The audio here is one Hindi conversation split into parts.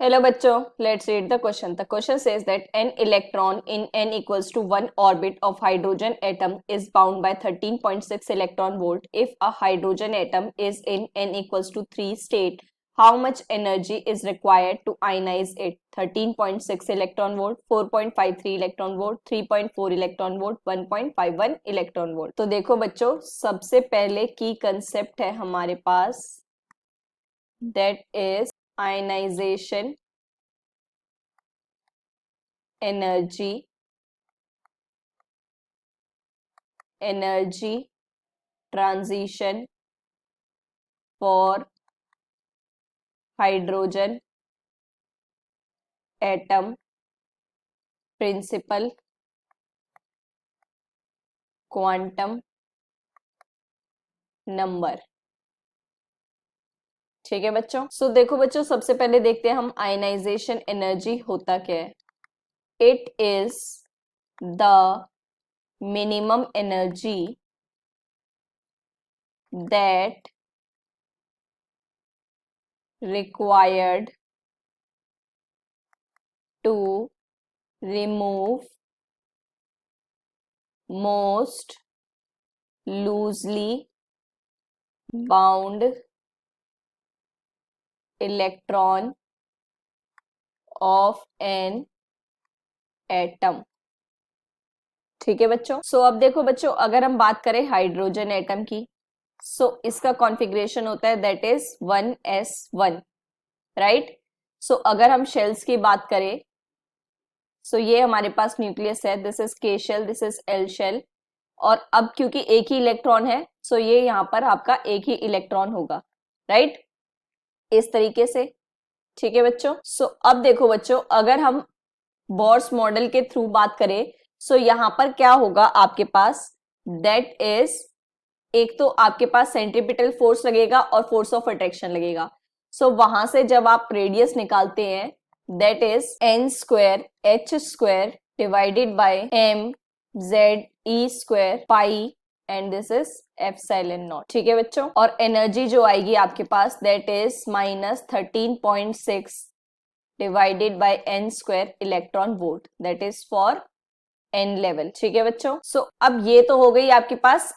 Hello bachcho, let's read the question. The question says that an electron in n equals to 1 orbit of hydrogen atom is bound by 13.6 electron volt. If a hydrogen atom is in n equals to 3 state, how much energy is required to ionize it? 13.6 electron volt, 4.53 electron volt, 3.4 electron volt, 1.51 electron volt. तो देखो बच्चों, सबसे पहले की कंसेप्ट है हमारे पास, that is ionization energy transition for hydrogen atom principal quantum number। ठीक है बच्चों। सो देखो बच्चों, सबसे पहले देखते हैं हम आयनाइजेशन एनर्जी होता क्या है। It is the minimum energy that required to remove most loosely bound electron of an atom। ठीक है बच्चों। सो अब देखो बच्चों, अगर हम बात करें हाइड्रोजन एटम की, सो इसका कॉन्फ़िगरेशन होता है दैट इज 1s1, राइट। सो अगर हम शेल्स की बात करें, सो ये हमारे पास न्यूक्लियस है, this is K shell, this is L shell, और अब क्योंकि एक ही इलेक्ट्रॉन है, सो ये यहाँ पर आपका एक ही इलेक्ट्रॉन होगा, राइट, इस तरीके से। ठीक है बच्चों। सो अब देखो बच्चों, अगर हम बोर्स मॉडल के थ्रू बात करें, सो यहाँ पर क्या होगा आपके पास, दैट इज, एक तो आपके पास सेंट्रीपिटल फोर्स लगेगा और फोर्स ऑफ अट्रैक्शन लगेगा। सो वहां से जब आप रेडियस निकालते हैं, that is n square h square divided by m z e square pi and this is epsilon nought. ठीक है बच्चों। और एनर्जी जो आएगी आपके पास, that is -13.6 divided by n square electron volt, that is for n level. ठीक है बच्चों। सो अब ये तो हो गई आपके पास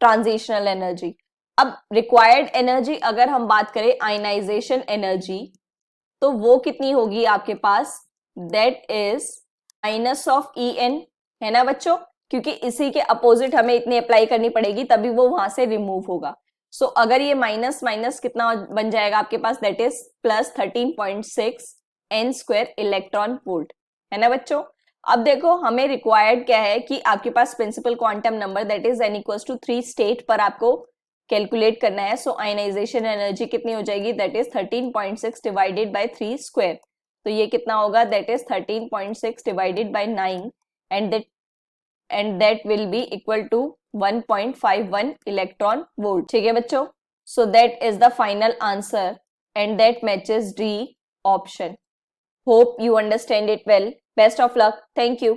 ट्रांजिशनल एनर्जी। अब रिक्वायर्ड एनर्जी अगर हम बात करें आयनाइजेशन एनर्जी, तो वो कितनी होगी आपके पास, दैट इज -(En) है ना बच्चों, क्योंकि इसी के अपोजिट हमें इतनी अप्लाई करनी पड़ेगी तभी वो वहां से रिमूव होगा। सो अगर ये माइनस माइनस कितना बन जाएगा आपके पास, that is +13.6 n square electron volt, है ना बच्चों। अब देखो हमें रिक्वायर्ड क्या है कि आपके पास principal quantum number that is n equals to 3 state पर आपको कैलकुलेट करना है। सो आयनाइजेशन एनर्जी कितनी हो जाएगी, that is 13.6 divided by 3 square, तो ये कितना होगा, that is 13.6 divided by 9 and that will be equal to 1.51 electron volt. ठीक है बच्चों। So that is the final answer and that matches D option. Hope you understand it well. Best of luck. Thank you.